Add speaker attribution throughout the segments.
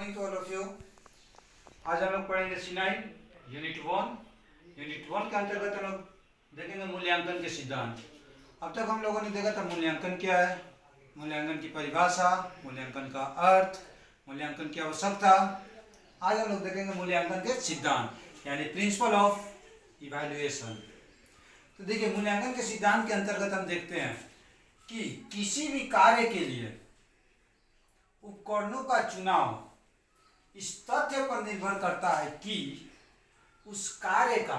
Speaker 1: Morning to all of you. आज हम लोग पढ़ेंगे C9 यूनिट वन के अंतर्गत हम लोग देखेंगे मूल्यांकन के सिद्धांत। अब तक हम लोगों ने देखा था मूल्यांकन क्या है, मूल्यांकन की परिभाषा, मूल्यांकन का अर्थ, मूल्यांकन की आवश्यकता। आज हम लोग देखेंगे मूल्यांकन के सिद्धांत यानी प्रिंसिपल ऑफ इवैल्यूएशन। तो देखिए, मूल्यांकन के सिद्धांत के अंतर्गत हम देखते हैं कि किसी भी कार्य के लिए उपकरणों का चुनाव इस तथ्य पर निर्भर करता है कि उस कार्य का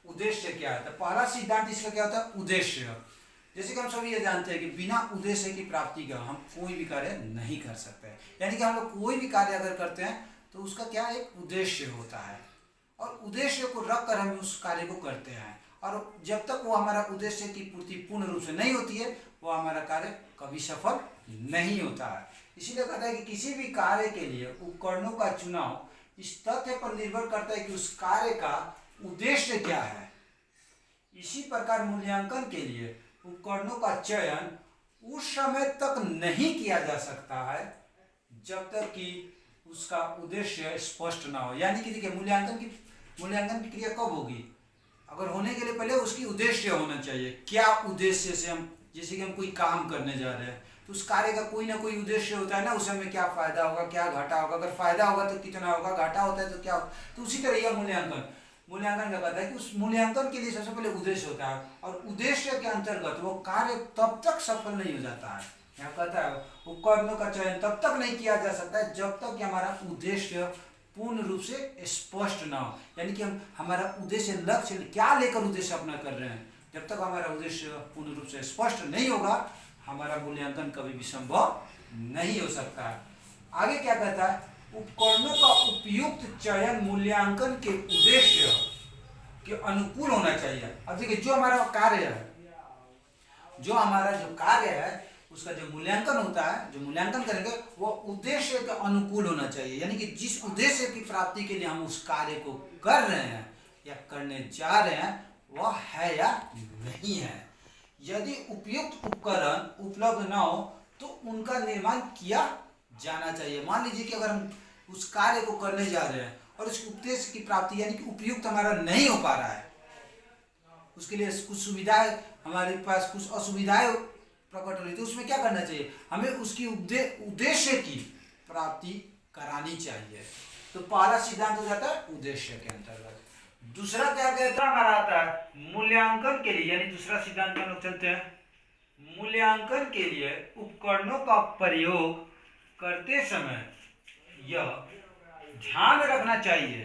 Speaker 1: उद्देश्य क्या है। तो पहला सिद्धांत इसका क्या होता है, उद्देश्य। जैसे कि हम सभी ये जानते हैं कि बिना उद्देश्य की प्राप्ति का हम कोई भी कार्य नहीं कर सकते। यानी कि हम लोग कोई भी कार्य अगर करते हैं तो उसका क्या एक उद्देश्य होता है, और उद्देश्य को रख कर हम उस कार्य को करते हैं। और जब तक वो हमारा उद्देश्य की पूर्ति पूर्ण रूप से नहीं होती है, वो हमारा कार्य कभी सफल नहीं होता है। इसीलिए कहता है कि किसी भी कार्य के लिए उपकरणों का चुनाव इस तथ्य पर निर्भर करता है कि उस कार्य का उद्देश्य क्या है। इसी प्रकार मूल्यांकन के लिए उपकरणों का चयन उस समय तक नहीं किया जा सकता है जब तक कि उसका उद्देश्य स्पष्ट ना हो। यानी कि देखिए, मूल्यांकन की क्रिया कब होगी, अगर होने के लिए पहले उसकी उद्देश्य होना चाहिए। क्या उद्देश्य से हम, जैसे कि हम कोई काम करने जा रहे हैं तो उस कार्य का कोई ना कोई उद्देश्य होता है ना, उस समय क्या फायदा होगा, क्या घाटा होगा, अगर फायदा होगा तो कितना होगा, घाटा होता है तो क्या होगा। तो उसी तरह यह मूल्यांकन क्या कहता है कि उस मूल्यांकन के लिए सबसे पहले उद्देश्य होता है, और उद्देश्य के अंतर्गत वो कार्य तब तक सफल नहीं हो जाता है। यहाँ कहता है उपकरणों का चयन तब तक नहीं किया जा सकता है जब तक कि हमारा उद्देश्य पूर्ण रूप से स्पष्ट ना हो। यानी कि हम हमारा उद्देश्य, लक्ष्य क्या लेकर उद्देश्य अपना कर रहे हैं, जब तक हमारा उद्देश्य पूर्ण रूप से स्पष्ट नहीं होगा हमारा मूल्यांकन कभी भी संभव नहीं हो सकता है। आगे क्या कहता है, उपकरणों का उपयुक्त चयन मूल्यांकन के उद्देश्य के अनुकूल होना चाहिए। अब देखिए, जो हमारा कार्य है उसका जो मूल्यांकन होता है, जो मूल्यांकन करेंगे वो उद्देश्य के अनुकूल होना चाहिए। यानी कि जिस उद्देश्य की प्राप्ति के लिए हम उस कार्य को कर रहे हैं या करने जा रहे हैं वह है या नहीं है। यदि उपयुक्त उपकरण उपलब्ध ना हो तो उनका निर्माण किया जाना चाहिए। मान लीजिए कि अगर हम उस कार्य को करने जा रहे हैं और उसके उद्देश्य की प्राप्ति यानी कि उपयुक्त हमारा नहीं हो पा रहा है, उसके लिए कुछ सुविधाएं, हमारे पास कुछ असुविधाएं प्रकट हो रही, तो उसमें क्या करना चाहिए, हमें उसकी उद्देश्य की प्राप्ति करानी चाहिए। तो पहला सिद्धांत हो जाता है उद्देश्य के अंतर्गत। दूसरा क्या कहता हमारा आता है मूल्यांकन के लिए, यानी दूसरा सिद्धांत हम लोग चलते हैं। मूल्यांकन के लिए उपकरणों का प्रयोग करते समय यह ध्यान रखना चाहिए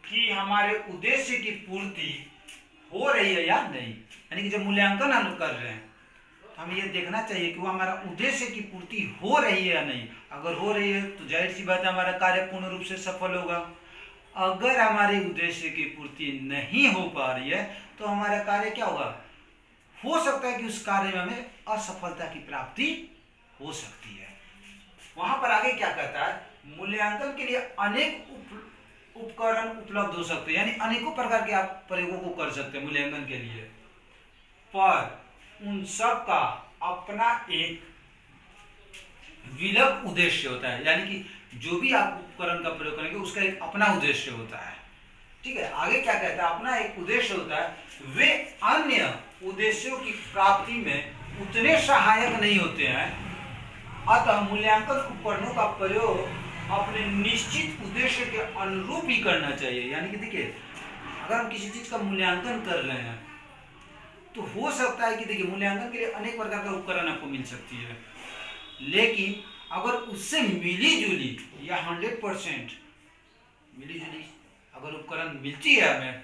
Speaker 1: कि हमारे उद्देश्य की पूर्ति हो रही है या नहीं। यानी कि जब मूल्यांकन हम कर रहे हैं तो हमें यह देखना चाहिए कि वो हमारा उद्देश्य की पूर्ति हो रही है या नहीं। अगर हो रही है तो जाहिर सी बात है हमारा कार्य पूर्ण रूप से सफल होगा। अगर हमारे उद्देश्य की पूर्ति नहीं हो पा रही है तो हमारा कार्य क्या होगा, हो सकता है कि उस कार्य में हमें असफलता की प्राप्ति हो सकती है। वहां पर आगे क्या कहता है, मूल्यांकन के लिए अनेक उपकरण उपलब्ध हो सकते हैं, यानी अनेकों प्रकार के आप प्रयोगों को कर सकते हैं मूल्यांकन के लिए, पर उन सब का अपना एक विलग उद्देश्य होता है। यानी कि जो भी आप उपकरण का प्रयोग करेंगे उसका एक अपना उद्देश्य होता है। ठीक है, आगे क्या कहता है, अपना एक उद्देश्य होता है, वे अन्य उद्देश्यों की प्राप्ति में उतने सहायक नहीं होते हैं। अतः मूल्यांकन उपकरणों का प्रयोग अपने निश्चित उद्देश्य के अनुरूप ही करना चाहिए। यानी कि देखिए, अगर हम किसी चीज का मूल्यांकन कर रहे हैं तो हो सकता है कि देखिए मूल्यांकन के लिए अनेक प्रकार का उपकरण आपको मिल सकती है, लेकिन अगर उससे मिली जुली या 100% मिली जुली अगर उपकरण मिलती है हमें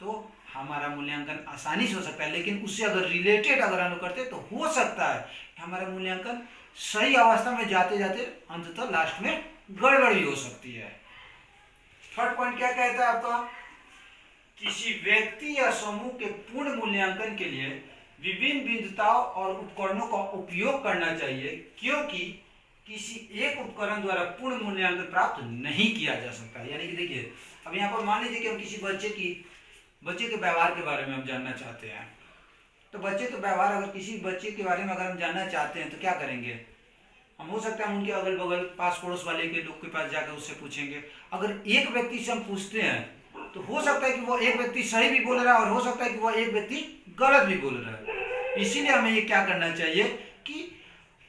Speaker 1: तो हमारा मूल्यांकन आसानी से हो सकता है। लेकिन उससे अगर रिलेटेड अगर हम करते तो हो सकता है कि हमारा मूल्यांकन सही अवस्था में जाते जाते अंततः लास्ट में गड़बड़ भी हो सकती है। थर्ड पॉइंट क्या कहता है आपका, किसी व्यक्ति या समूह के पूर्ण मूल्यांकन के लिए विभिन्न विविधताओं और उपकरणों का उपयोग करना चाहिए, क्योंकि किसी एक उपकरण द्वारा पूर्ण मूल्यांकन प्राप्त नहीं किया जा सकता। यानी कि देखिए, अब यहाँ पर मान लीजिए कि हम किसी बच्चे के व्यवहार के बारे में हम जानना चाहते हैं, तो बच्चे के व्यवहार, अगर किसी बच्चे के बारे में अगर हम जानना चाहते हैं तो क्या करेंगे, हम हो सकता है उनके अगल बगल पास पड़ोस वाले के लोग के पास जाकर उससे पूछेंगे। अगर एक व्यक्ति से हम पूछते हैं तो हो सकता है कि वो एक व्यक्ति सही भी बोल रहा है और हो सकता है कि वो एक व्यक्ति गलत भी बोल रहा है। इसीलिए हमें ये क्या करना चाहिए कि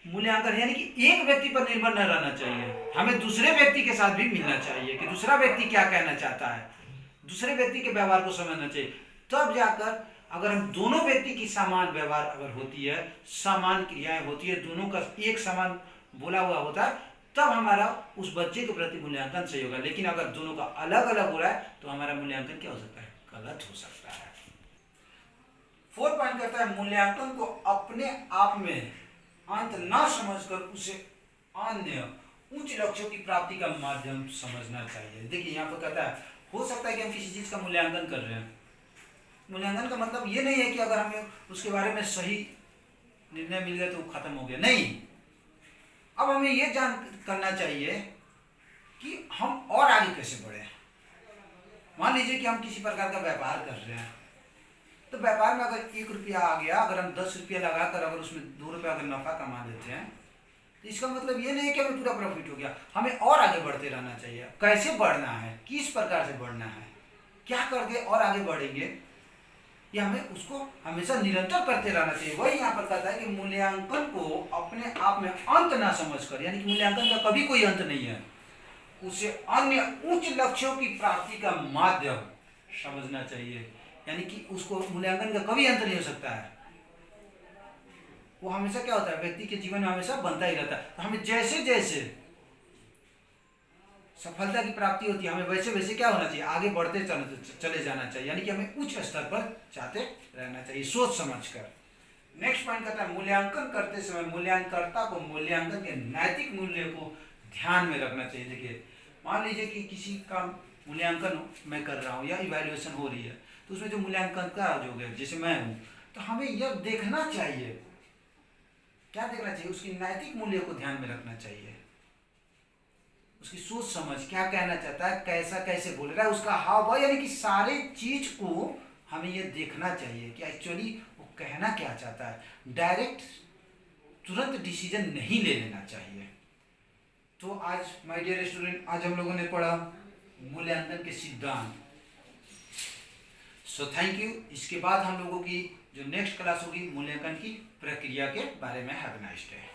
Speaker 1: मूल्यांकन यानी कि एक व्यक्ति पर निर्भर न रहना चाहिए, हमें दूसरे व्यक्ति के साथ भी मिलना चाहिए कि दूसरा व्यक्ति क्या कहना चाहता है, दूसरे व्यक्ति के व्यवहार को समझना चाहिए। तब जाकर अगर हम दोनों व्यक्ति की समान व्यवहार अगर होती है, समान क्रियाएं होती है, दोनों का एक समान बोला हुआ होता है, तब हमारा उस बच्चे के प्रति मूल्यांकन सही होगा। लेकिन अगर दोनों का अलग अलग हो रहा है तो हमारा मूल्यांकन क्या हो सकता है, गलत हो सकता है। 4 पॉइंट कहता है मूल्यांकन को अपने आप में अंत न समझकर उसे अन्य उच्च लक्ष्यों की प्राप्ति का माध्यम समझना चाहिए। देखिए यहाँ पर कहता है हो सकता है कि हम किसी चीज का मूल्यांकन कर रहे हैं, मूल्यांकन का मतलब ये नहीं है कि अगर हमें उसके बारे में सही निर्णय मिल गया तो वो खत्म हो गया, नहीं। अब हमें ये जान करना चाहिए कि हम और आगे कैसे बढ़े। मान लीजिए कि हम किसी प्रकार का व्यापार कर रहे हैं, तो व्यापार में अगर 1 रुपया आ गया, अगर हम 10 रुपया लगाकर अगर उसमें 2 रुपया अगर नफा कमा लेते हैं तो इसका मतलब ये नहीं कि हमें पूरा प्रॉफिट हो गया, हमें और आगे बढ़ते रहना चाहिए। कैसे बढ़ना है, किस प्रकार से बढ़ना है, क्या करके और आगे बढ़ेंगे, ये हमें उसको हमेशा निरंतर करते रहना चाहिए। वही यहाँ पर कहता है कि मूल्यांकन को अपने आप में अंत ना समझकर, यानी कि मूल्यांकन का कभी कोई अंत नहीं है, उसे अन्य उच्च लक्ष्यों की प्राप्ति का माध्यम समझना चाहिए। यानी कि उसको मूल्यांकन का कभी अंत नहीं हो सकता है, वो हमेशा क्या होता है व्यक्ति के जीवन में हमेशा बनता ही रहता है। तो हमें जैसे जैसे सफलता की प्राप्ति होती है हमें वैसे वैसे क्या होना चाहिए, आगे बढ़ते चले जाना चाहिए, यानी कि हमें उच्च स्तर पर जाते रहना चाहिए सोच समझकर। नेक्स्ट पॉइंट कहता है मूल्यांकन करते समय मूल्यांकनकर्ता को मूल्यांकन के नैतिक मूल्य को ध्यान में रखना चाहिए। देखिए मान लीजिए कि किसी का मूल्यांकन मैं कर रहा हूँ या इवैल्यूएशन हो रही है, तो उसमें जो मूल्यांकन का जो है जैसे मैं हूँ, तो हमें यह देखना चाहिए, क्या देखना चाहिए, उसकी नैतिक मूल्य को ध्यान में रखना चाहिए, उसकी सोच समझ क्या कहना चाहता है, कैसा कैसे बोल रहा है, उसका हाव भाव, यानी कि सारे चीज को हमें ये देखना चाहिए कि एक्चुअली वो कहना क्या चाहता है। डायरेक्ट तुरंत डिसीजन नहीं ले लेना चाहिए। तो आज माय डियर स्टूडेंट, आज हम लोगों ने पढ़ा मूल्यांकन के सिद्धांत। So thank you. इसके बाद हम लोगों की जो नेक्स्ट क्लास होगी मूल्यांकन की प्रक्रिया के बारे में। Have a nice day.